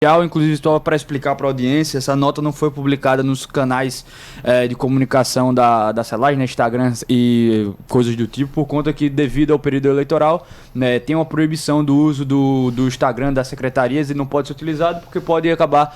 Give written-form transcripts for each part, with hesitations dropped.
Inclusive, estou para explicar para a audiência, essa nota não foi publicada nos canais de comunicação da Celaj, né, Instagram e coisas do tipo, por conta que, devido ao período eleitoral, né, tem uma proibição do uso do Instagram das secretarias e não pode ser utilizado porque pode acabar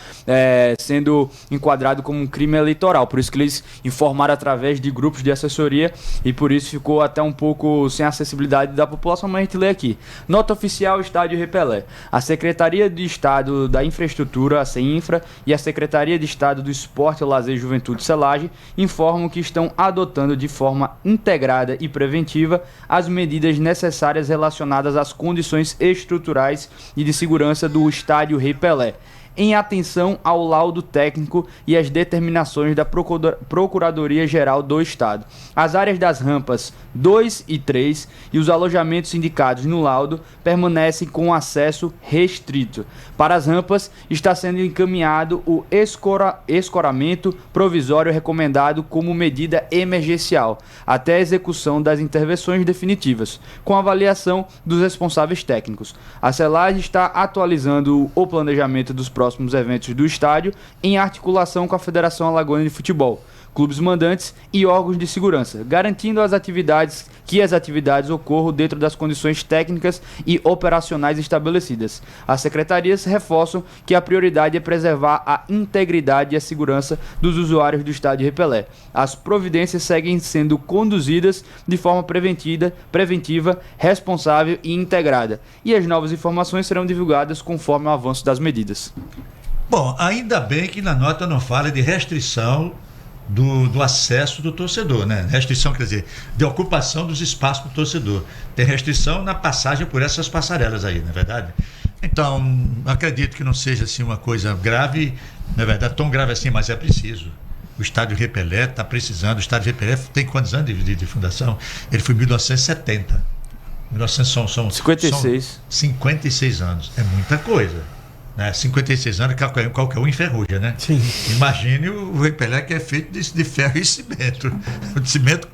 sendo enquadrado como um crime eleitoral. Por isso que eles informaram através de grupos de assessoria e por isso ficou até um pouco sem acessibilidade da população, mas a gente lê aqui. Nota oficial, Estádio Rei Pelé. A Secretaria de Estado da Infraestrutura, a CEINFRA, e a Secretaria de Estado do Esporte, Lazer e Juventude, Celaj, informam que estão adotando de forma integrada e preventiva as medidas necessárias relacionadas às condições estruturais e de segurança do Estádio Rei Pelé, em atenção ao laudo técnico e às determinações da Procuradoria-Geral do Estado. As áreas das rampas 2 e 3 e os alojamentos indicados no laudo permanecem com acesso restrito. Para as rampas, está sendo encaminhado o escoramento provisório recomendado como medida emergencial, até a execução das intervenções definitivas, com avaliação dos responsáveis técnicos. A Celaj está atualizando o planejamento dos próximos eventos do estádio em articulação com a Federação Alagoana de Futebol, clubes mandantes e órgãos de segurança, garantindo que as atividades ocorram dentro das condições técnicas e operacionais estabelecidas. As secretarias reforçam que a prioridade é preservar a integridade e a segurança dos usuários do Estádio Rei Pelé. As providências seguem sendo conduzidas de forma preventiva, responsável e integrada, e as novas informações serão divulgadas conforme o avanço das medidas. Bom, ainda bem que na nota não fala de restrição do acesso do torcedor, né? Restrição, quer dizer, de ocupação dos espaços do torcedor. Tem restrição na passagem por essas passarelas aí, não é verdade? Então, acredito que não seja assim uma coisa grave, não é verdade, tão grave assim, mas é preciso. O Estádio Rei Pelé está precisando. O Estádio Rei Pelé tem quantos anos de fundação? Ele foi em 1970. 56. 56 anos. É muita coisa. 56 anos, qualquer um enferruja, né? Sim. Imagine o Rei Pelé, que é feito de ferro e cimento. O cimento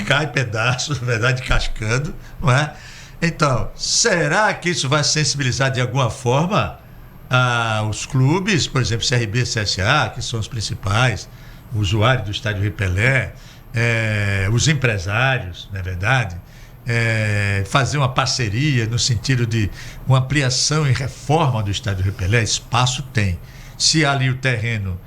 cai pedaços, na verdade, cascando, não é? Então, será que isso vai sensibilizar de alguma forma os clubes, por exemplo, CRB e CSA, que são os principais usuários do Estádio Rei Pelé, os empresários, não é verdade? Fazer uma parceria no sentido de uma ampliação e reforma do Estádio Rei Pelé? Espaço tem. Se ali o terreno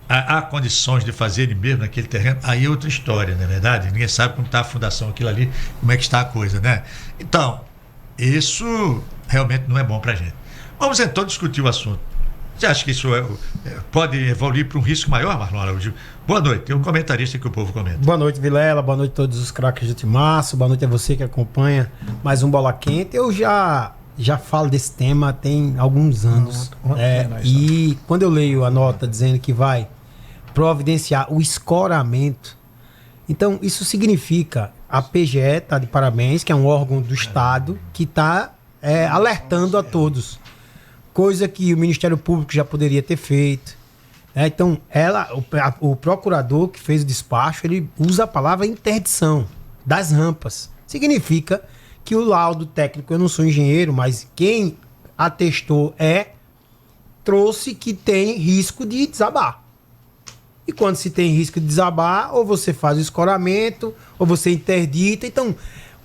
há condições de fazer ele mesmo naquele terreno, aí é outra história, não é verdade? Ninguém sabe como está a fundação, aquilo ali, como é que está a coisa, né? Então, isso realmente não é bom para a gente. Vamos então discutir o assunto. Você acha que isso pode evoluir para um risco maior, Marlon Araújo? Boa noite, tem um comentarista que o povo comenta. Boa noite, Vilela, boa noite a todos os craques do Timaço, boa noite a você que acompanha mais um Bola Quente. Eu já falo desse tema tem alguns anos. E quando eu leio a nota dizendo que vai providenciar o escoramento, então isso significa a PGE está de parabéns, que é um órgão do Estado que está alertando a todos. Coisa que o Ministério Público já poderia ter feito. Então, o procurador que fez o despacho, ele usa a palavra interdição das rampas. Significa que o laudo técnico, eu não sou engenheiro, mas quem atestou trouxe que tem risco de desabar. E quando se tem risco de desabar, ou você faz o escoramento, ou você interdita. Então,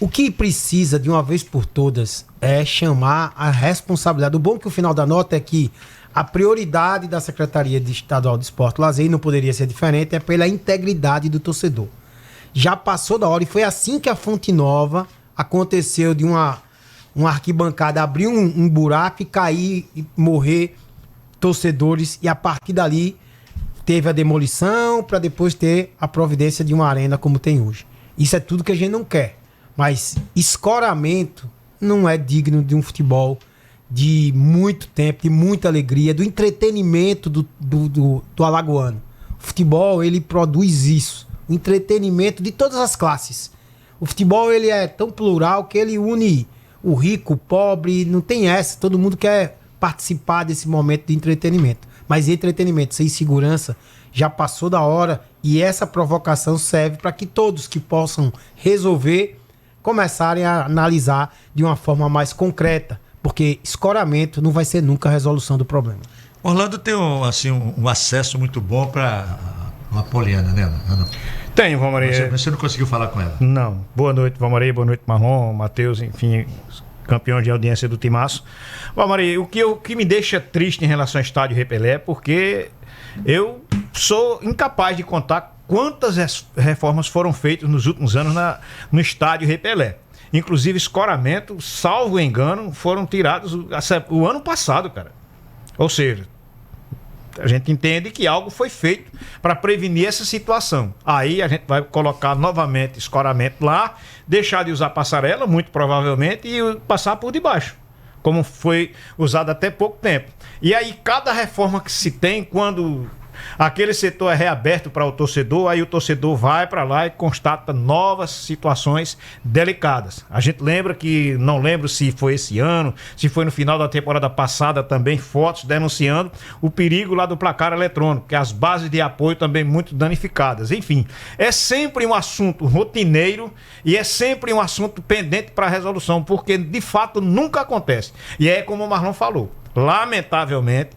o que precisa, de uma vez por todas, é chamar a responsabilidade. O bom que o final da nota é que a prioridade da Secretaria Estadual de Esporte e Lazer, e não poderia ser diferente, é pela integridade do torcedor. Já passou da hora, e foi assim que a Fonte Nova aconteceu, de uma arquibancada abrir um buraco e cair e morrer torcedores, e a partir dali teve a demolição para depois ter a providência de uma arena como tem hoje. Isso é tudo que a gente não quer. Mas escoramento não é digno de um futebol de muito tempo, de muita alegria, do entretenimento do alagoano. O futebol, ele produz isso, o entretenimento de todas as classes. O futebol, ele é tão plural que ele une o rico, o pobre, não tem essa, todo mundo quer participar desse momento de entretenimento. Mas entretenimento sem segurança já passou da hora, e essa provocação serve para que todos que possam resolver começarem a analisar de uma forma mais concreta, porque escoramento não vai ser nunca a resolução do problema. Orlando tem um acesso muito bom para a Poliana, né, Ana? Tenho, Valmaria. Você não conseguiu falar com ela? Não. Boa noite, Valmaria. Boa noite, Marlon, Matheus, enfim, campeão de audiência do Timaço. Valmaria, o que me deixa triste em relação ao estádio Rei Pelé é porque eu sou incapaz de contar quantas reformas foram feitas nos últimos anos no estádio Rei Pelé. Inclusive, escoramento, salvo engano, foram tirados o ano passado, cara. Ou seja, a gente entende que algo foi feito para prevenir essa situação. Aí a gente vai colocar novamente escoramento lá, deixar de usar passarela, muito provavelmente, e passar por debaixo, como foi usado até pouco tempo. E aí cada reforma que se tem, quando aquele setor é reaberto para o torcedor, aí o torcedor vai para lá e constata novas situações delicadas. A gente lembra que, não lembro se foi esse ano, se foi no final da temporada passada também, fotos denunciando o perigo lá do placar eletrônico, que as bases de apoio também muito danificadas. Enfim, é sempre um assunto rotineiro e é sempre um assunto pendente para resolução, porque de fato nunca acontece. E é como o Marlon falou, lamentavelmente,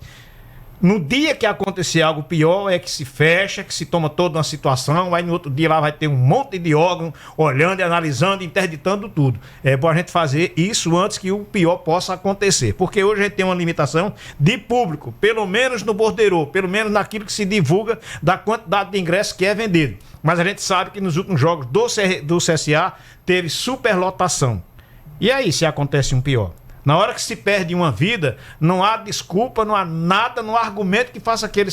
no dia que acontecer algo pior é que se fecha, que se toma toda uma situação, aí no outro dia lá vai ter um monte de órgão olhando e analisando, interditando tudo. É bom a gente fazer isso antes que o pior possa acontecer, porque hoje a gente tem uma limitação de público, pelo menos no borderô, pelo menos naquilo que se divulga da quantidade de ingressos que é vendido. Mas a gente sabe que nos últimos jogos do CSA teve superlotação. E aí se acontece um pior? Na hora que se perde uma vida, não há desculpa, não há nada, não há argumento que faça aquele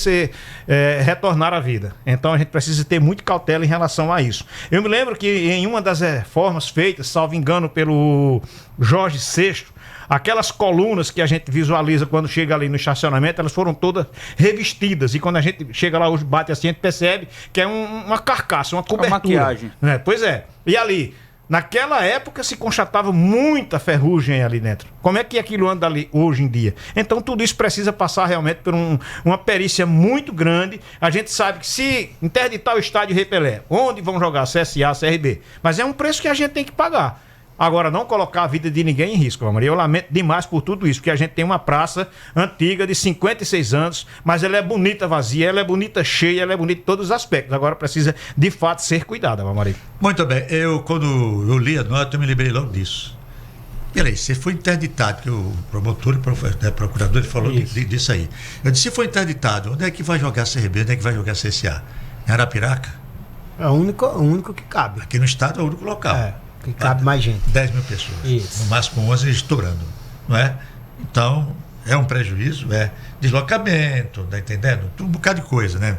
retornar à vida. Então a gente precisa ter muita cautela em relação a isso. Eu me lembro que em uma das reformas feitas, salvo engano, pelo Jorge VI, aquelas colunas que a gente visualiza quando chega ali no estacionamento, elas foram todas revestidas. E quando a gente chega lá hoje, bate assim, a gente percebe que é uma carcaça, uma cobertura. Uma maquiagem. Né? Pois é. E ali... naquela época se constatava muita ferrugem ali dentro. Como é que aquilo anda ali hoje em dia? Então tudo isso precisa passar realmente por uma perícia muito grande. A gente sabe que se interditar o estádio Rei Pelé, onde vão jogar CSA, CRB, mas é um preço que a gente tem que pagar. Agora, não colocar a vida de ninguém em risco, Maria. Eu lamento demais por tudo isso, porque a gente tem uma praça antiga de 56 anos, mas ela é bonita vazia, ela é bonita cheia, ela é bonita em todos os aspectos. Agora precisa, de fato, ser cuidada, Maria. Muito bem. Quando eu li a nota, eu me lembrei logo disso. Peraí, você foi interditado, que o promotor e procurador falou disso aí. Eu disse, se foi interditado, onde é que vai jogar CRB, onde é que vai jogar CSA? Em Arapiraca? É o único que cabe. Aqui no estado é o único local. Que cabe mais gente. 10 mil pessoas. Isso. No máximo 11 estourando. Não é? Então, é um prejuízo, é deslocamento, tá entendendo? Um bocado de coisa, né?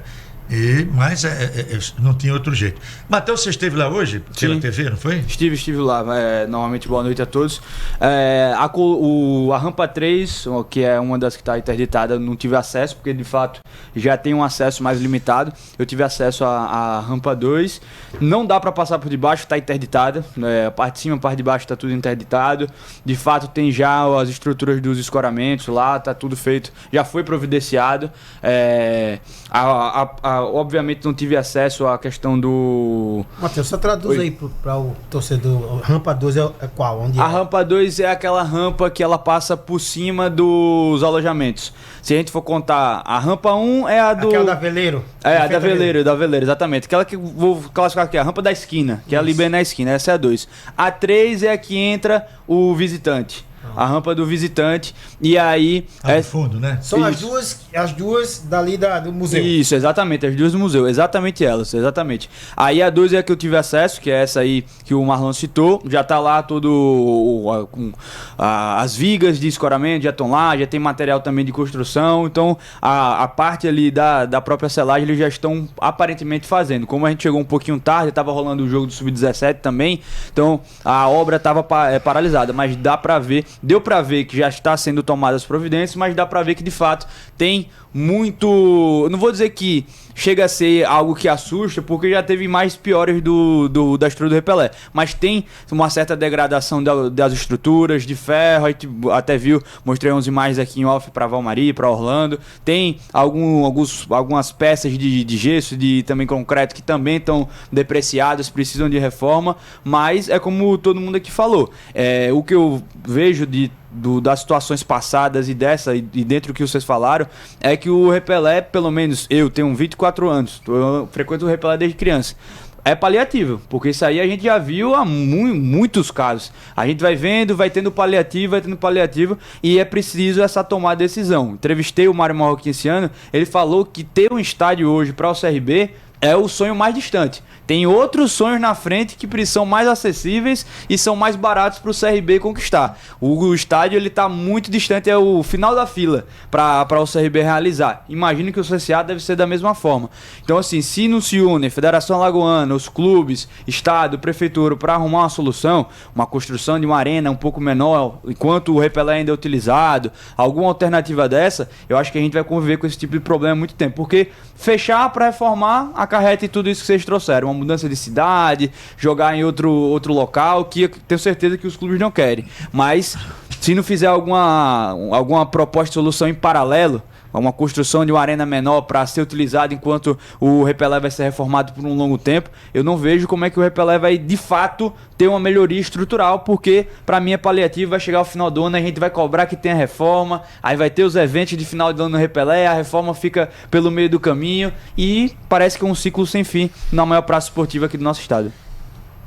Mas não tinha outro jeito. Matheus, você esteve lá hoje pela TV, não foi? Estive lá. Normalmente, boa noite a todos. A Rampa 3, que é uma das que está interditada, eu não tive acesso, porque de fato já tem um acesso mais limitado. Eu tive acesso à Rampa 2. Não dá para passar por debaixo, está interditada. A parte de cima, a parte de baixo está tudo interditado. De fato, tem já as estruturas dos escoramentos lá, está tudo feito, já foi providenciado. Obviamente não tive acesso à questão do... Matheus, só traduz aí para o torcedor. A rampa 2 é qual? Onde a rampa 2 é aquela rampa que ela passa por cima dos alojamentos. Se a gente for contar, a rampa 1 é a do... aquela da Veleiro? A da Veleiro, exatamente. Aquela que vou classificar aqui, a rampa da esquina, que é ali bem na esquina, essa é a 2. A 3 é a que entra o visitante. A rampa do visitante. E aí... no fundo, né? São as duas dali do museu. Isso, exatamente. As duas do museu. Exatamente elas, exatamente. Aí a 2 é a que eu tive acesso, que é essa aí que o Marlon citou. Já tá lá as vigas de escoramento já estão lá, já tem material também de construção. Então, a parte ali da própria selagem eles já estão aparentemente fazendo. Como a gente chegou um pouquinho tarde, estava rolando o jogo do Sub-17 também. Então, a obra estava paralisada. Mas deu pra ver que já está sendo tomadas providências, mas dá pra ver que de fato tem muito... Não vou dizer que chega a ser algo que assusta, porque já teve mais piores da estrutura do Rei Pelé, mas tem uma certa degradação das estruturas de ferro. A gente até mostrei umas imagens aqui em off para Valmaria, para Orlando. Tem algumas peças de gesso, de também concreto, que também estão depreciadas, precisam de reforma, mas é como todo mundo aqui falou, o que eu vejo vejo das situações passadas e dessa, e dentro do que vocês falaram, é que o Repelé, pelo menos eu tenho 24 anos, eu frequento o Repelé desde criança. É paliativo, porque isso aí a gente já viu há muitos casos. A gente vai vendo, vai tendo paliativo e é preciso essa tomada de decisão. Entrevistei o Mário Marroquim esse ano, ele falou que ter um estádio hoje para o CRB é o sonho mais distante. Tem outros sonhos na frente que são mais acessíveis e são mais baratos para o CRB conquistar. O estádio ele está muito distante, é o final da fila para o CRB realizar. Imagino que o CSA deve ser da mesma forma. Então, assim, se não se unem Federação Alagoana, os clubes, Estado, Prefeitura, para arrumar uma solução, uma construção de uma arena um pouco menor, enquanto o Repelé ainda é utilizado, alguma alternativa dessa, eu acho que a gente vai conviver com esse tipo de problema há muito tempo. Porque fechar para reformar acarreta em tudo isso que vocês trouxeram. Uma mudança de cidade, jogar em outro local, que eu tenho certeza que os clubes não querem. Mas se não fizer alguma proposta de solução em paralelo, uma construção de uma arena menor para ser utilizada enquanto o Repelé vai ser reformado por um longo tempo, eu não vejo como é que o Repelé vai de fato ter uma melhoria estrutural, porque para mim é paliativo, vai chegar ao final do ano, a gente vai cobrar que tenha reforma, aí vai ter os eventos de final de ano no Repelé, a reforma fica pelo meio do caminho e parece que é um ciclo sem fim na maior praça esportiva aqui do nosso estado.